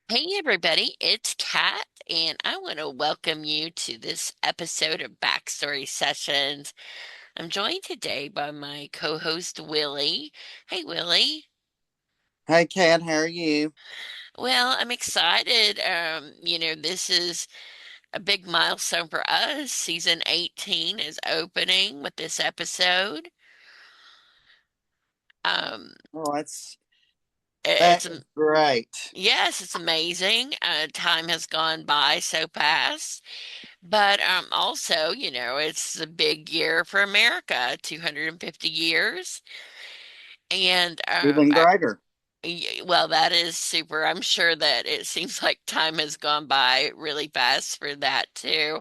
Hey everybody, it's Kat, and I want to welcome you to this episode of Backstory Sessions. I'm joined today by my co-host Willie. Hey Willie. Hey, Kat, how are you? Well, I'm excited. This is a big milestone for us. Season 18 is opening with this episode. Um, Oh, that's it's that is great. Yes, it's amazing. Time has gone by so fast. But also, it's a big year for America, 250 years. And Even greater. well, that is super. I'm sure that it seems like time has gone by really fast for that too.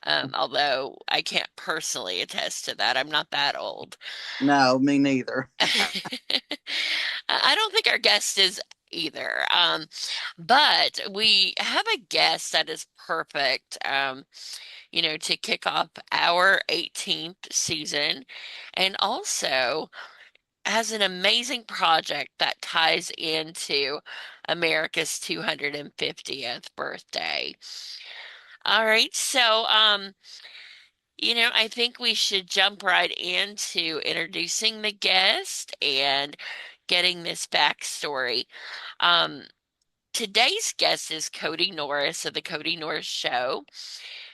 Although I can't personally attest to that. I'm not that old. No, me neither. I don't think our guest is either. But we have a guest that is perfect. To kick off our 18th season, and also has an amazing project that ties into America's 250th birthday. All right, so I think we should jump right into introducing the guest and getting this backstory. Um, Today's guest is Kody Norris of the Kody Norris Show.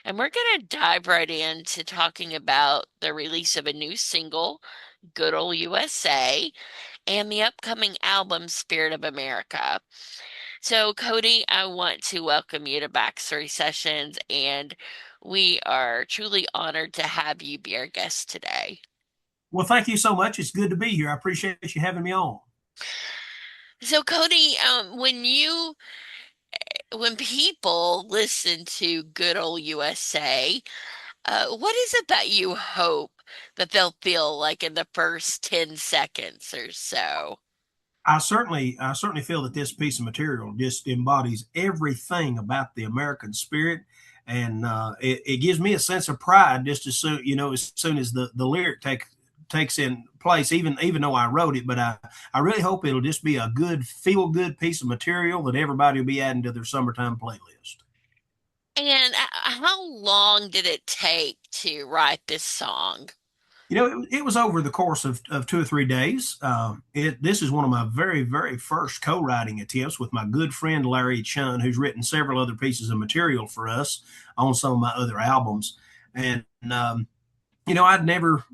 And we're going to dive right into talking about the release of a new single, Good Old USA, and the upcoming album, Spirit of America. So, Kody, I want to welcome you to Backstory Sessions, and we are truly honored to have you be our guest today. Well, thank you so much. It's good to be here. I appreciate you having me on. So, Cody, when people listen to Good Old USA, what is it that you hope that they'll feel like in the first 10 seconds or so? I certainly feel that this piece of material just embodies everything about the American spirit, and it gives me a sense of pride just as soon as soon as the lyric takes in place. Even though I wrote it, but I really hope it'll just be a good feel good piece of material that everybody will be adding to their summertime playlist. And how long did it take to write this song? It was over the course of 2 or 3 days. This is one of my very, very first co-writing attempts with my good friend Larry Chun, who's written several other pieces of material for us on some of my other albums. And I'd never,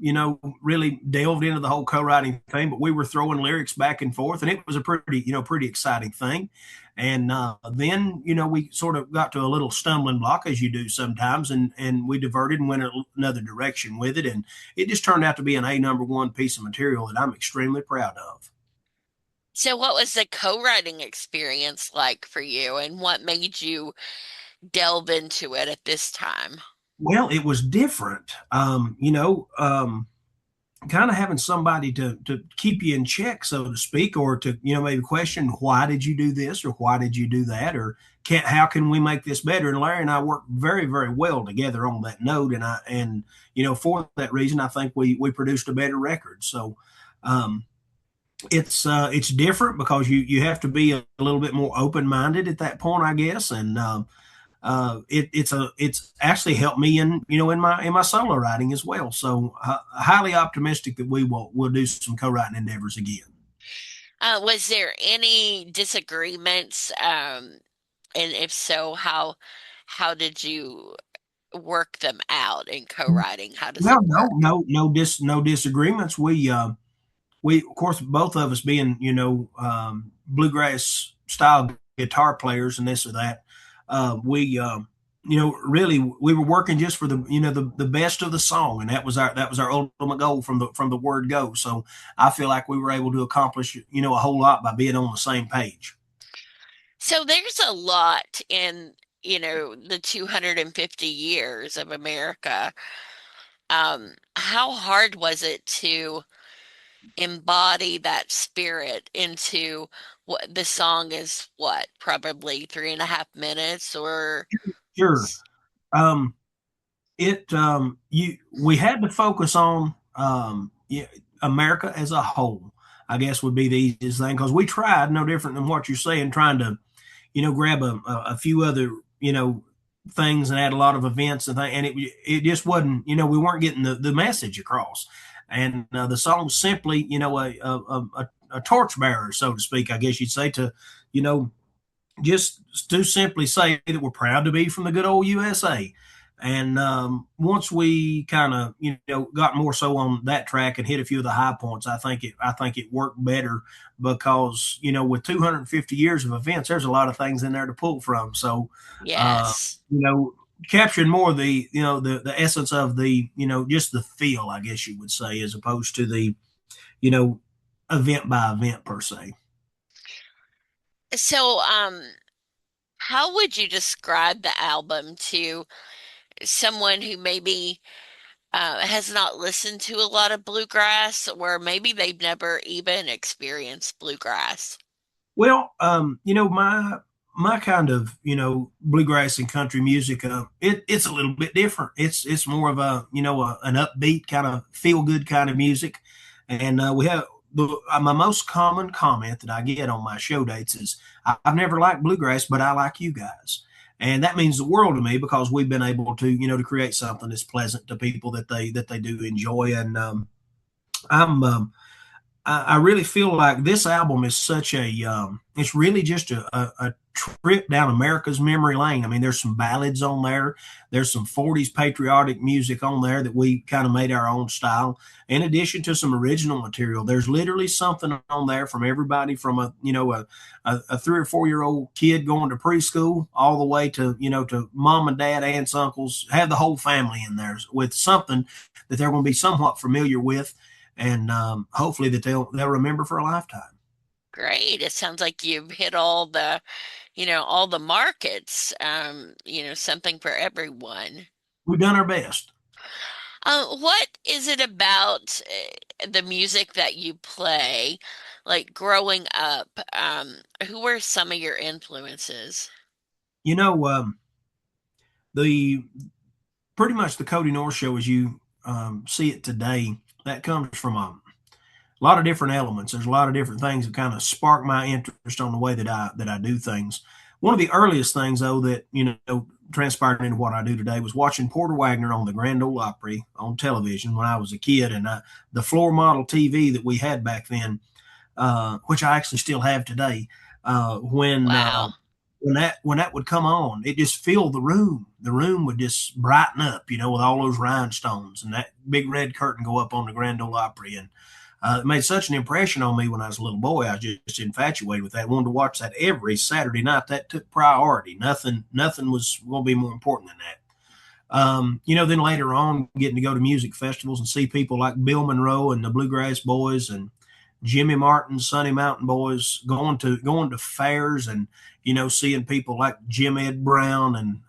really delved into the whole co-writing thing, but we were throwing lyrics back and forth, and it was a pretty exciting thing. And then, we sort of got to a little stumbling block, as you do sometimes, and we diverted and went another direction with it, and it just turned out to be an number one piece of material that I'm extremely proud of. So, what was the co-writing experience like for you, and what made you delve into it at this time? Well, it was different. Kind of having somebody to keep you in check, so to speak, or to maybe question why did you do this or why did you do that, or how can we make this better? And Larry and I work very, very well together on that note, and for that reason, I think we produced a better record. So um, it's different because you have to be a little bit more open minded at that point, I guess, and it's actually helped me in my solo writing as well. So highly optimistic that we'll do some co-writing endeavors again. Was there any disagreements? And if so, how did you work them out in co-writing? How does Well, it no, work? no, no, no disagreements. We of course, both of us being bluegrass style guitar players and this or that, we really we were working just for the best of the song, and that was our ultimate goal from the word go. So I feel like we were able to accomplish a whole lot by being on the same page. So there's a lot in, the 250 years of America. How hard was it to embody that spirit into what the song is, what, probably 3.5 minutes or Sure. Um, it you we had to focus on yeah, America as a whole. I guess would be the easiest thing because we tried no different than what you're saying, trying to grab a few other, things and add a lot of events and it just wasn't, we weren't getting the message across. And the song's simply, a torchbearer, so to speak, I guess you'd say, to, you know, just to simply say that we're proud to be from the good old USA. And once we kind of got more so on that track and hit a few of the high points, I think it worked better because with 250 years of events, there's a lot of things in there to pull from. So uh, Yes. you know capturing more of the the essence of the just the feel, I guess you would say, as opposed to the you know event by event per se. So, how would you describe the album to someone who maybe has not listened to a lot of bluegrass, or maybe they've never even experienced bluegrass? Well, my kind of bluegrass and country music, it's a little bit different. It's more of a an upbeat kind of feel good kind of music, and we have my most common comment that I get on my show dates is, I've never liked bluegrass, but I like you guys. And that means the world to me because we've been able to to create something that's pleasant to people that they do enjoy. And I'm I really feel like this album is such a it's really just a trip down America's memory lane. I mean, there's some ballads on there, there's some 40s patriotic music on there that we kind of made our own style, in addition to some original material. There's literally something on there from everybody from a 3 or 4 year old kid going to preschool all the way to to mom and dad, aunts, uncles, have the whole family in there with something that they're going to be somewhat familiar with, and hopefully that they'll remember for a lifetime. Great. It sounds like you've hit all all the markets, something for everyone. We've done our best. What is it about the music that you play, like growing up? Who were some of your influences? You know, the pretty much the Kody Norris Show as you see it today, that comes from a lot of different elements. There's a lot of different things that kind of spark my interest on the way that I do things. One of the earliest things, though, that transpired into what I do today was watching Porter Wagner on the Grand Ole Opry on television when I was a kid, and the floor model TV that we had back then, which I actually still have today. When Wow. when that would come on, it just filled the room. The room would just brighten up, with all those rhinestones and that big red curtain go up on the Grand Ole Opry, and it made such an impression on me when I was a little boy. I was just infatuated with that. I wanted to watch that every Saturday night. That took priority. Nothing was going to be more important than that. Then later on, getting to go to music festivals and see people like Bill Monroe and the Bluegrass Boys and Jimmy Martin, Sonny Mountain Boys, going to fairs and seeing people like Jim Ed Brown and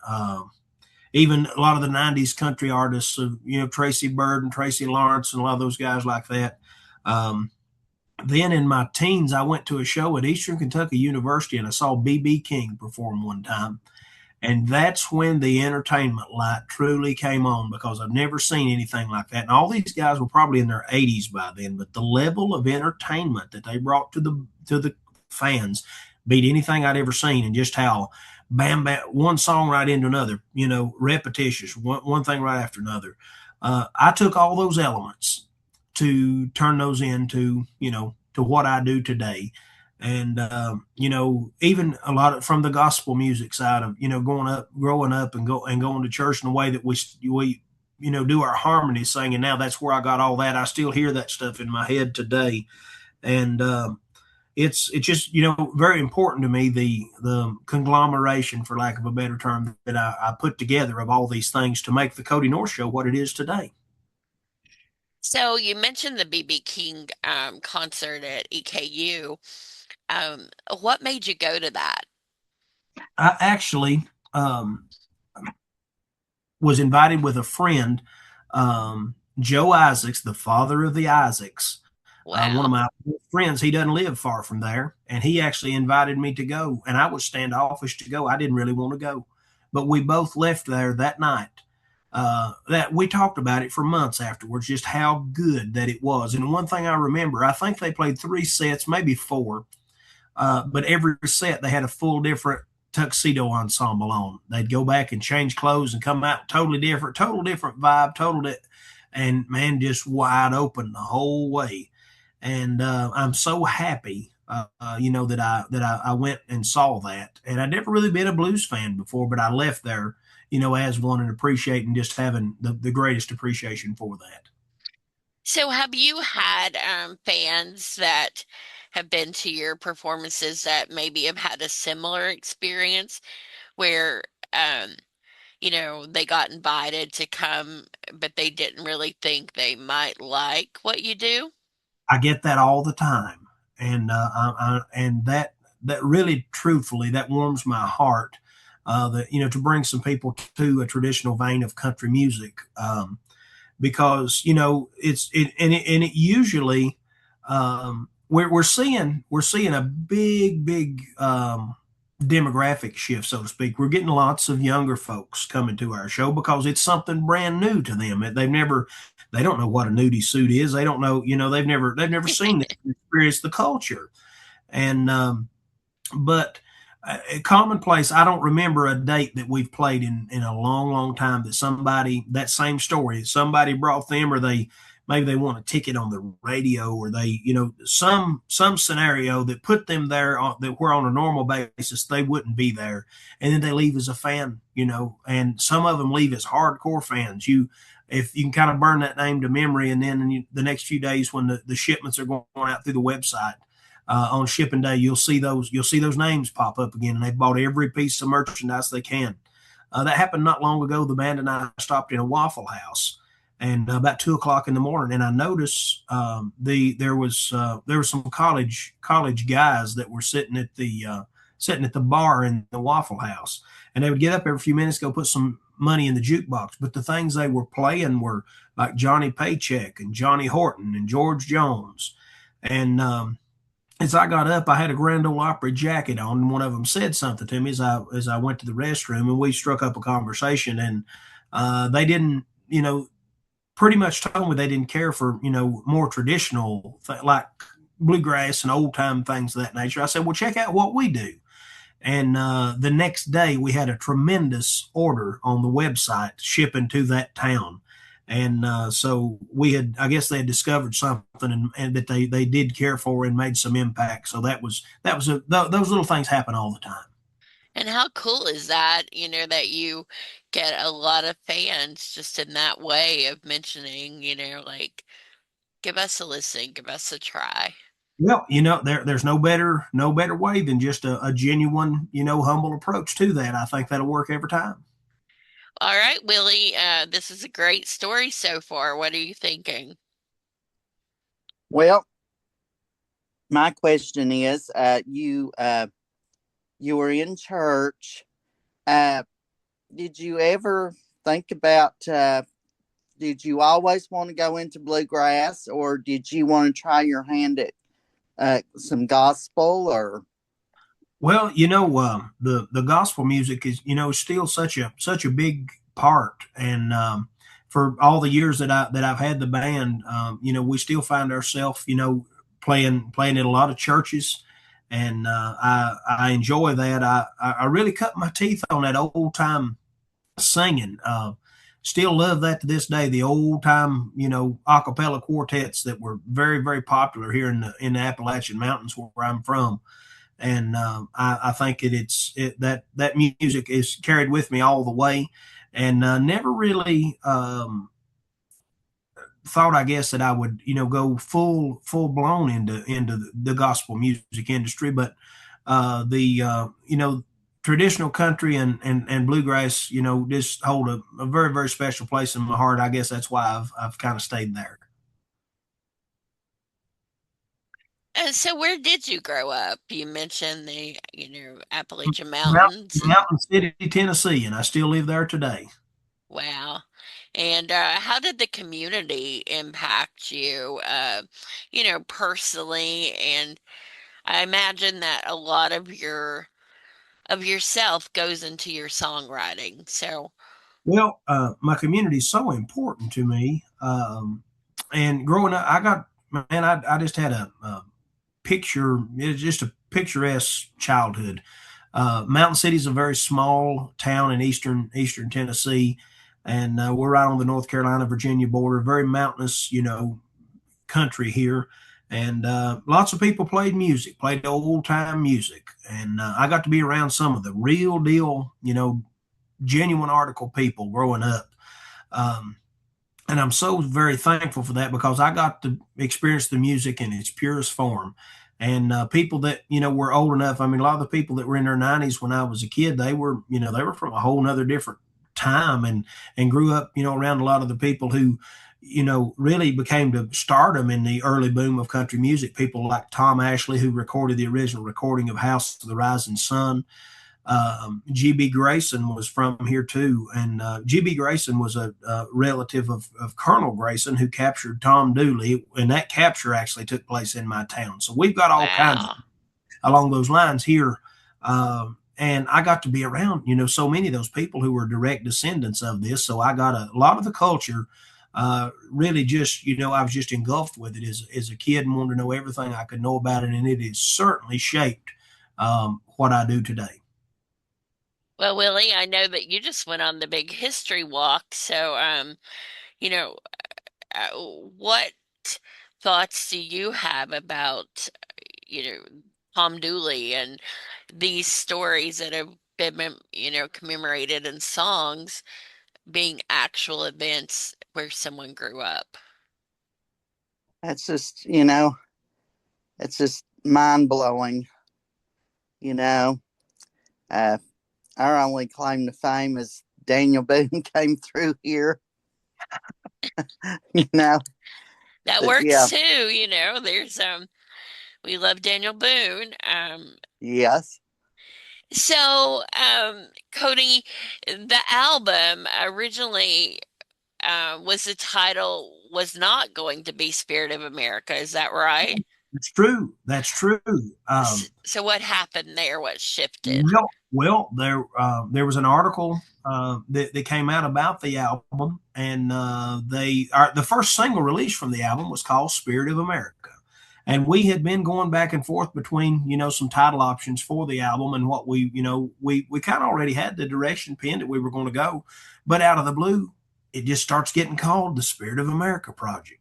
even a lot of the '90s country artists, Tracy Bird and Tracy Lawrence and a lot of those guys like that. Um, then in my teens, I went to a show at Eastern Kentucky University and I saw B.B. King perform one time. And that's when the entertainment light truly came on because I've never seen anything like that. And all these guys were probably in their 80s by then, but the level of entertainment that they brought to the fans beat anything I'd ever seen. And just how bam bam, one song right into another, repetitious, one thing right after another. I took all those elements to turn those into to what I do today. And even a lot of from the gospel music side of growing up and going to church in a way that we do our harmony singing. Now that's where I got all that. I still hear that stuff in my head today, and it's just very important to me, the conglomeration, for lack of a better term, that I put together of all these things to make the Kody North Show what it is today. So you mentioned the BB King concert at EKU. What made you go to that? I actually was invited with a friend, Joe Isaacs, the father of the Isaacs. One of Wow. my friends, he doesn't live far from there, and he actually invited me to go. And I was standoffish to go. I didn't really want to go, but we both left there that night. That we talked about it for months afterwards, just how good that it was. And one thing I remember, I think they played 3 sets, maybe 4, but every set they had a full different tuxedo ensemble on. They'd go back and change clothes and come out total different vibe, and man, just wide open the whole way. And I'm so happy, that I went and saw that. And I'd never really been a blues fan before, but I left there, as one and appreciating just having the greatest appreciation for that. So have you had fans that have been to your performances that maybe have had a similar experience where they got invited to come, but they didn't really think they might like what you do? I get that all the time, and and that really, truthfully, that warms my heart. That to bring some people to a traditional vein of country music, because it usually, we're seeing a big demographic shift, so to speak. We're getting lots of younger folks coming to our show because it's something brand new to them. They don't know what a nudie suit is. They don't know, they've never seen it, experienced the culture. And but commonplace, I don't remember a date that we've played in a long time that that same story, somebody brought them, or maybe they want a ticket on the radio, or they, some scenario that put them there that where on a normal basis they wouldn't be there, and then they leave as a fan, and some of them leave as hardcore fans. If you can kind of burn that name to memory, and then the next few days when the shipments are going out through the website, on shipping day, you'll see those names pop up again, and they've bought every piece of merchandise they can. That happened not long ago. The band and I stopped in a Waffle House, and about 2 o'clock in the morning, and I noticed there were some college guys that were sitting at the bar in the Waffle House, and they would get up every few minutes, go put some money in the jukebox. But the things they were playing were like Johnny Paycheck and Johnny Horton and George Jones, and as I got up, I had a Grand Ole Opry jacket on, and one of them said something to me as I went to the restroom, and we struck up a conversation. And they didn't, pretty much told me they didn't care for more traditional like bluegrass and old time things of that nature. I said, well, check out what we do. And the next day, we had a tremendous order on the website shipping to that town. And so I guess they had discovered something, and that they did care for and made some impact. So those little things happen all the time. And how cool is that, that you get a lot of fans just in that way of mentioning, like, give us a listen, give us a try. Well, there's no better way than just a genuine, humble approach to that. I think that'll work every time. All right, Willie, this is a great story so far. What are you thinking? Well, my question is, you were in church. Uh, did you ever think about? Did you always want to go into bluegrass, or did you want to try your hand at some gospel? Or Well, the gospel music is still such a big part, and for all the years that I've had the band, we still find ourselves playing in a lot of churches, and I enjoy that. I really cut my teeth on that old time singing. Still love that to this day. The old time a cappella quartets that were very very popular here in the Appalachian Mountains where I'm from. And I think that music is carried with me all the way, and never really thought, I guess, that I would go full blown into the gospel music industry. But the traditional country and bluegrass just hold a very very special place in my heart. I guess that's why I've kind of stayed there. So where did you grow up? You mentioned the, Appalachian Mountains, and Mountain City, Tennessee, and I still live there today. wow. And how did the community impact you, personally? And I imagine that a lot of yourself goes into your songwriting. So, Well, my community is so important to me. And growing up, I just had a picture, it's just a picturesque childhood. Mountain City is a very small town in eastern Tennessee, and we're right on the North Carolina Virginia border. Very mountainous, country here, and lots of people played old time music, and I got to be around some of the real deal, genuine article people growing up. Um, and I'm so very thankful for that because I got to experience the music in its purest form. And people that were old enough. I mean, a lot of the people that were in their 90s when I was a kid, they were from a whole nother different time and grew up around a lot of the people who really became to stardom in the early boom of country music. People like Tom Ashley, who recorded the original recording of House of the Rising Sun. GB Grayson was from here too, and GB Grayson was a relative of Colonel Grayson, who captured Tom Dooley, and that capture actually took place in my town. So we've got all kinds Wow. along those lines here. And I got to be around, so many of those people who were direct descendants of this. So I got a lot of the culture. Really, just I was just engulfed with it as a kid and wanted to know everything I could know about it, and it has certainly shaped what I do today. Well, Willie, I know that you just went on the big history walk, so you know, what thoughts do you have about, Tom Dooley and these stories that have been, commemorated in songs being actual events where someone grew up? That's just, it's just mind blowing. You know, uh, our only claim to fame is Daniel Boone came through here. you know, That but works yeah, too, there's we love Daniel Boone. yes, So Kody, the album originally was the title was not going to be Spirit of America, is that right? That's true. That's true. So what happened there? What shifted? Well, there was an article that came out about the album, and the first single released from the album was called "Spirit of America," and we had been going back and forth between some title options for the album and what we kind of already had the direction pinned that we were going to go, but out of the blue, it just starts getting called the Spirit of America Project.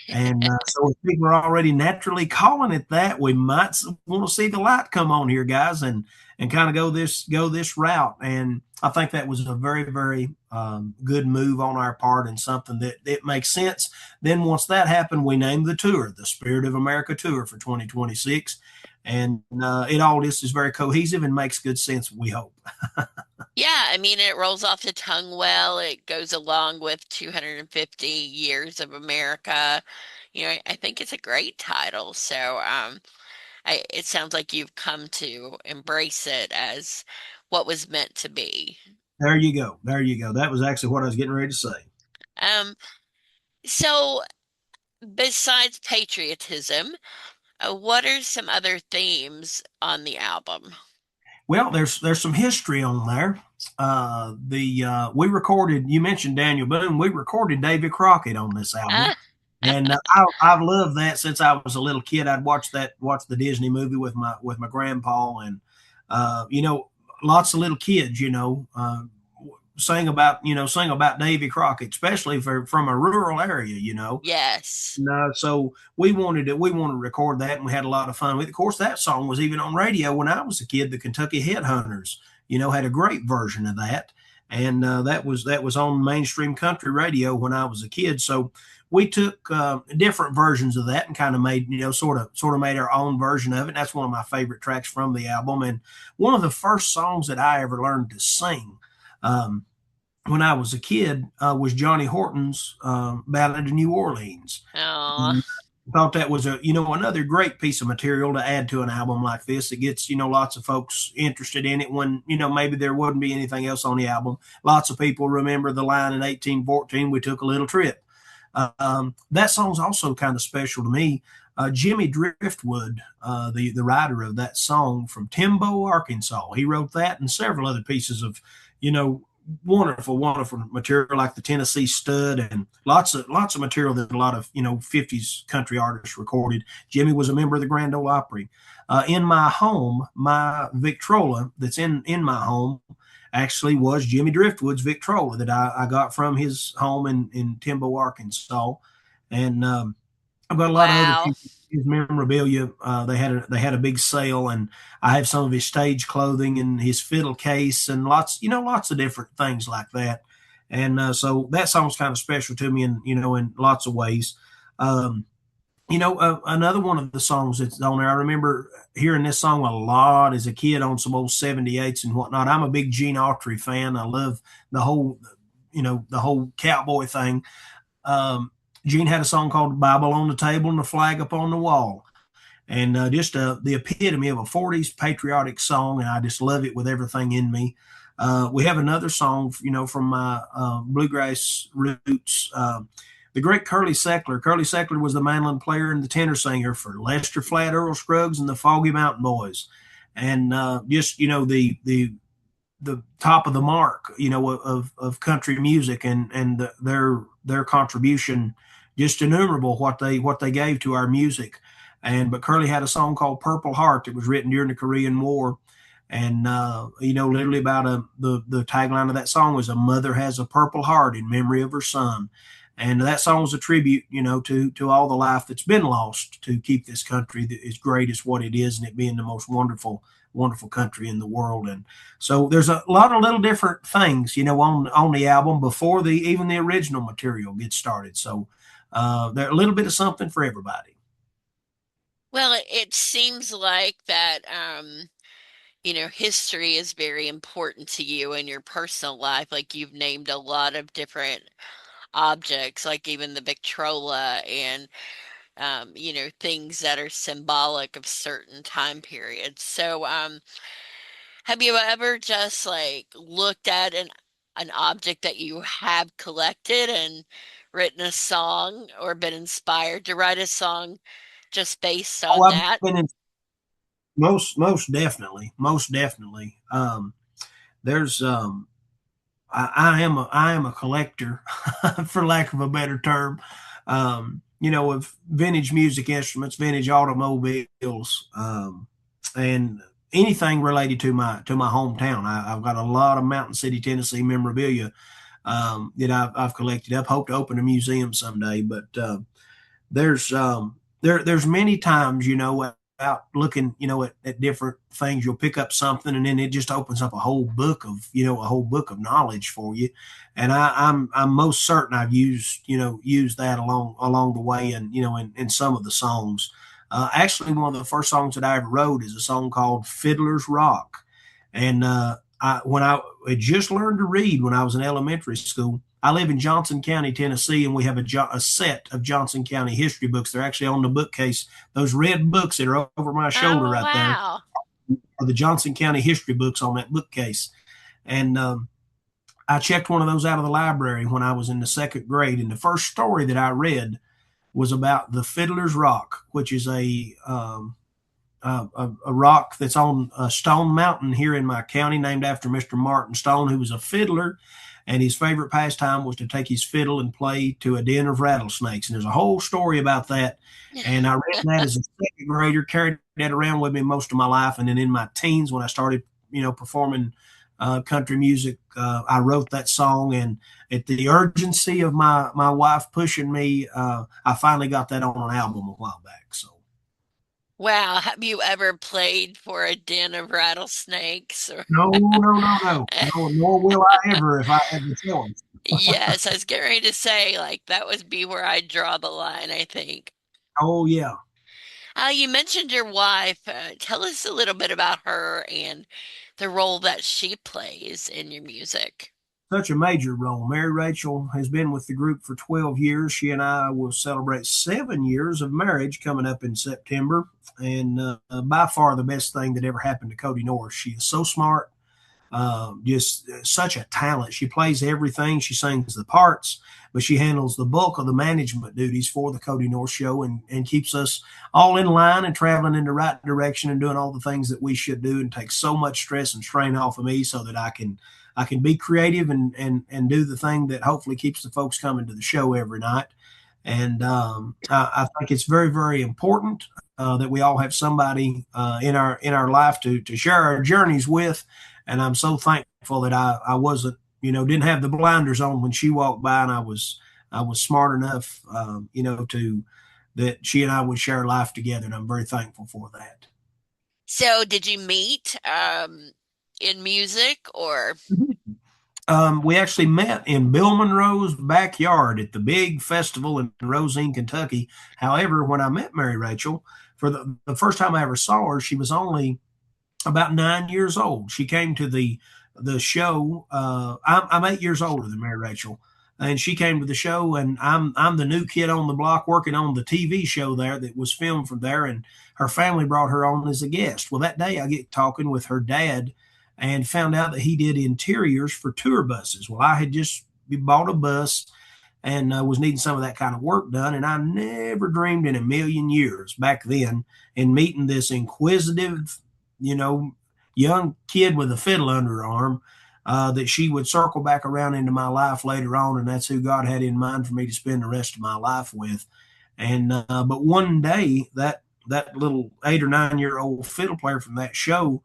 And so if people are already naturally calling it that, we might want to see the light come on here, guys, and kind of go this route. And I think that was a very, very good move on our part and something that makes sense. Then once that happened, we named the tour the Spirit of America Tour for 2026. And it all just is very cohesive and makes good sense, we hope. Yeah, I mean, it rolls off the tongue well. It goes along with 250 years of America. I think it's a great title. So, it sounds like you've come to embrace it as what was meant to be. There you go. There you go. That was actually what I was getting ready to say. Um, so besides patriotism, what are some other themes on the album? Well, there's some history on there. The We recorded. You mentioned Daniel Boone. We recorded Davy Crockett on this album, Ah, and I've loved that since I was a little kid. I'd watch the Disney movie with my grandpa, and lots of little kids, sing about Davy Crockett, especially from a rural area, yes. No, so we wanted to record that, and we had a lot of fun with it. Of course, that song was even on radio when I was a kid. The Kentucky Headhunters, had a great version of that, and that was on mainstream country radio when I was a kid. So we took different versions of that and kind of made sort of made our own version of it. That's one of my favorite tracks from the album, and one of the first songs that I ever learned to sing. When I was a kid was Johnny Horton's Ballad of New Orleans. Oh, And I thought that was another great piece of material to add to an album like this. It gets lots of folks interested in it when maybe there wouldn't be anything else on the album. Lots of people remember the line in 1814, "We took a little trip." That song's also kind of special to me. Jimmy Driftwood, the writer of that song from Timbo, Arkansas, he wrote that and several other pieces of you know wonderful, wonderful material like the Tennessee Stud and lots of material that a lot of 50s country artists recorded. Jimmy was a member of the Grand Ole Opry. In my home, my Victrola that's in my home actually was Jimmy Driftwood's Victrola that I got from his home in Timbo, Arkansas. And I've got a lot of other Wow. his memorabilia. They had a big sale, and I have some of his stage clothing and his fiddle case and lots of different things like that. And so that song's kind of special to me, in lots of ways. Um, another one of the songs that's on there. I remember hearing this song a lot as a kid on some old 78s and whatnot. I'm a big Gene Autry fan. I love the whole cowboy thing. um, Gene had a song called "Bible on the Table and the Flag Up on the Wall," and just the epitome of a '40s patriotic song, and I just love it with everything in me. We have another song, from my bluegrass roots. The great Curly Seckler. Curly Seckler was the mandolin player and the tenor singer for Lester Flatt, Earl Scruggs, and the Foggy Mountain Boys, and just the top of the mark, of country music, and their contribution, just innumerable what they gave to our music. But Curly had a song called "Purple Heart" that was written during the Korean War, and literally about the tagline of that song was "A mother has a purple heart in memory of her son." And that song was a tribute, to all the life that's been lost to keep this country as great as what it is, and it being the most wonderful country in the world. And so there's a lot of little different things, on the album before even the original material gets started. So there's a little bit of something for everybody. Well, it seems like that, history is very important to you in your personal life. Like you've named a lot of different objects, like even the Victrola and, things that are symbolic of certain time periods. So, have you ever just like looked at an object that you have collected and written a song or been inspired to write a song just based Oh, on I've that? been in most definitely. There's I am a collector, for lack of a better term. Of vintage music instruments, vintage automobiles, and anything related to my hometown. I've got a lot of Mountain City, Tennessee memorabilia that I've collected up. Hope to open a museum someday, but there's many times, out looking, at different things, you'll pick up something and then it just opens up a whole book of knowledge for you. And I'm most certain I've used that along the way, and in some of the songs. Actually, one of the first songs that I ever wrote is a song called "Fiddler's Rock," and when I had just learned to read when I was in elementary school. I live in Johnson County, Tennessee, and we have a set of Johnson County history books. They're actually on the bookcase. Those red books that are over my shoulder Oh, right there wow. are the Johnson County history books on that bookcase. And I checked one of those out of the library when I was in the second grade. And the first story that I read was about the Fiddler's Rock, which is a rock that's on Stone Mountain here in my county, named after Mr. Martin Stone, who was a fiddler, and his favorite pastime was to take his fiddle and play to a den of rattlesnakes. And there's a whole story about that. And I read that as a second grader, carried that around with me most of my life. And then in my teens, when I started, performing country music, I wrote that song. And at the urgency of my wife pushing me, I finally got that on an album a while back. So. Wow. Have you ever played for a den of rattlesnakes? Or No, no, no, no, no, nor will I ever if I had the choice. yes, I was getting ready to say, like, that would be where I draw the line, I think. Oh yeah, You mentioned your wife. Tell us a little bit about her and the role that she plays in your music. such a major role. Mary Rachel has been with the group for 12 years. She and I will celebrate 7 years of marriage coming up in September, and by far the best thing that ever happened to Kody Norris. She is so smart, just such a talent. She plays everything. She sings the parts, but she handles the bulk of the management duties for the Kody Norris Show, and keeps us all in line and traveling in the right direction and doing all the things that we should do, and takes so much stress and strain off of me so that I can be creative and do the thing that hopefully keeps the folks coming to the show every night. And I think it's very, very important that we all have somebody in our life to share our journeys with, and I'm so thankful that I wasn't, didn't have the blinders on when she walked by, and I was smart enough, to that she and I would share life together, and I'm very thankful for that. So, did you meet in music or? We actually met in Bill Monroe's backyard at the big festival in Rosine, Kentucky. However, when I met Mary Rachel for the first time I ever saw her, she was only about 9 years old. She came to the show. I'm 8 years older than Mary Rachel, and she came to the show, and I'm the new kid on the block working on the TV show there that was filmed from there, and her family brought her on as a guest. Well, that day I get talking with her dad, and found out that he did interiors for tour buses. Well, I had just bought a bus and was needing some of that kind of work done. And I never dreamed in a million years back then in meeting this inquisitive, you know, young kid with a fiddle under her arm, that she would circle back around into my life later on. And that's who God had in mind for me to spend the rest of my life with. And, but one day that little 8 or 9 year old fiddle player from that show,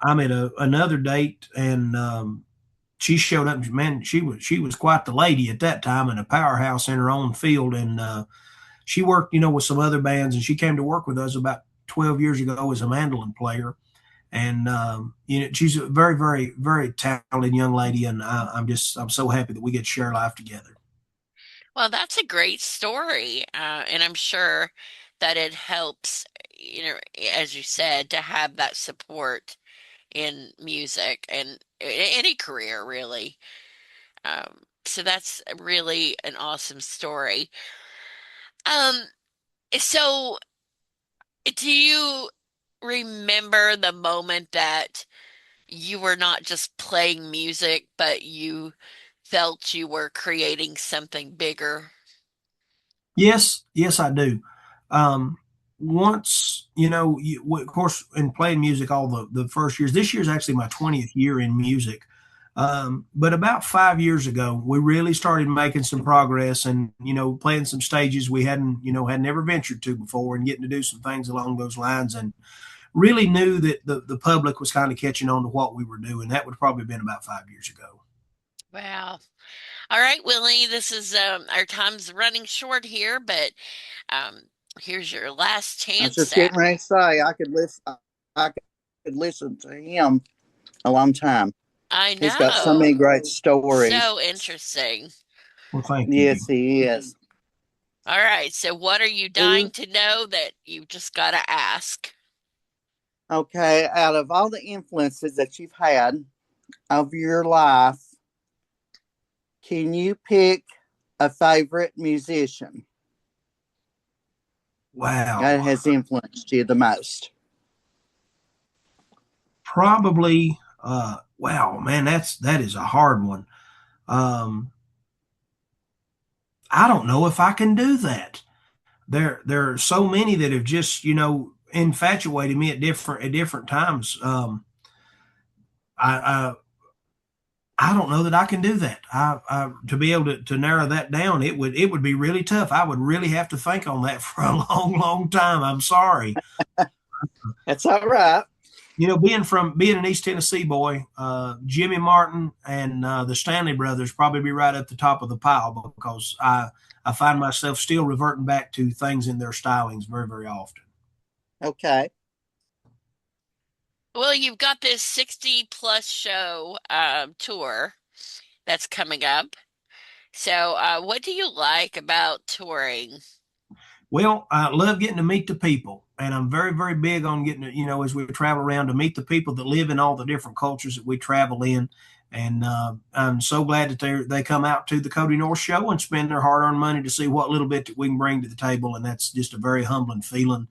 I'm at another date, and she showed up. Man, she was quite the lady at that time, and a powerhouse in her own field. And she worked, with some other bands, and she came to work with us about 12 years ago as a mandolin player. And she's a very, very, very talented young lady, and I'm so happy that we get to share life together. Well, that's a great story, and I'm sure that it helps, as you said, to have that support in music and any career, really. So that's really an awesome story. Um, so do you remember the moment that you were not just playing music, but you felt you were creating something bigger? Yes, yes, I do. Um, Once, of course, in playing music all the first years, this year is actually my 20th year in music. But about 5 years ago, we really started making some progress and, playing some stages we had never ventured to before, and getting to do some things along those lines, and really knew that the public was kind of catching on to what we were doing. That would probably have been about 5 years ago. Wow. All right, Willie, this is our time's running short here, but um, here's your last I was chance just to. getting ready to say I could listen. I could listen to him a long time. I He's got so many know. great stories. So interesting. Well, thank Yes, you. he is. All right, so what are you dying Who? to know that you just got to ask? Okay, out of all the influences that you've had of your life, can you pick a favorite musician that Wow. has influenced you the most? Probably, wow, man, that is a hard one. Um, I don't know if I can do that. There are so many that have just, infatuated me at different times. I I don't know that I can do that. To be able to narrow that down, it would be really tough. I would really have to think on that for a long, long time. I'm sorry. That's all right. Being an East Tennessee boy, Jimmy Martin and the Stanley Brothers probably be right at the top of the pile, because I find myself still reverting back to things in their stylings very, very often. Okay. Well, you've got this 60 plus show tour that's coming up. So, what do you like about touring? Well, I love getting to meet the people, and I'm very, very big on getting to, as we travel around, to meet the people that live in all the different cultures that we travel in. And I'm so glad that they come out to the Kody Norris Show and spend their hard-earned money to see what little bit that we can bring to the table, and that's just a very humbling feeling.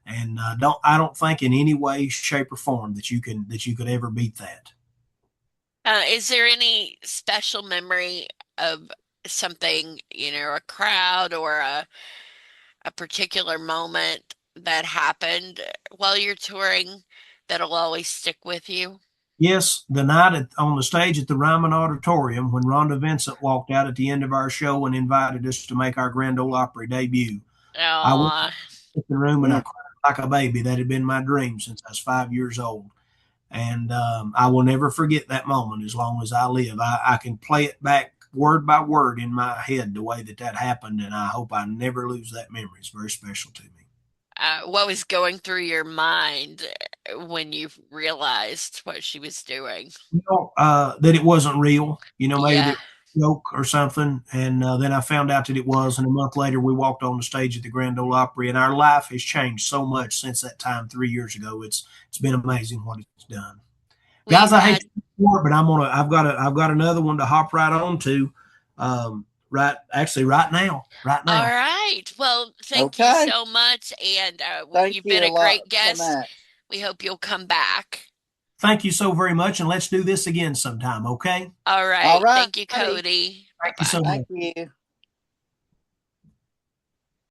And I don't think in any way, shape, or form that you could ever beat that. Is there any special memory of something, a crowd or a particular moment that happened while you're touring that'll always stick with you? Yes, the night on the stage at the Ryman Auditorium, when Rhonda Vincent walked out at the end of our show and invited us to make our Grand Ole Opry debut. I went Oh, living room and I Mm. cried like a baby. That had been my dream since I was 5 years old. And I will never forget that moment as long as I live. I can play it back word by word in my head the way that that happened, and I hope I never lose that memory. It's very special to me. What was going through your mind when you realized what she was doing? That it wasn't real. Maybe that Yeah. it was a joke or something. And then I found out that it was. And a month later, we walked on the stage at the Grand Ole Opry, and our life has changed so much since that time 3 years ago. It's been amazing what it's done. Guys, We've I hate had to before, but I've got another one to hop right on to. Right now, right All now. right. Well, thank you Okay. so much. And Thank you've been you a a lot great so guest. much. We hope you'll come back. Thank you so very much, and let's do this again sometime. Okay. All All right. right. Thank you, Cody. Bye Thank you so bye. Thank much. you.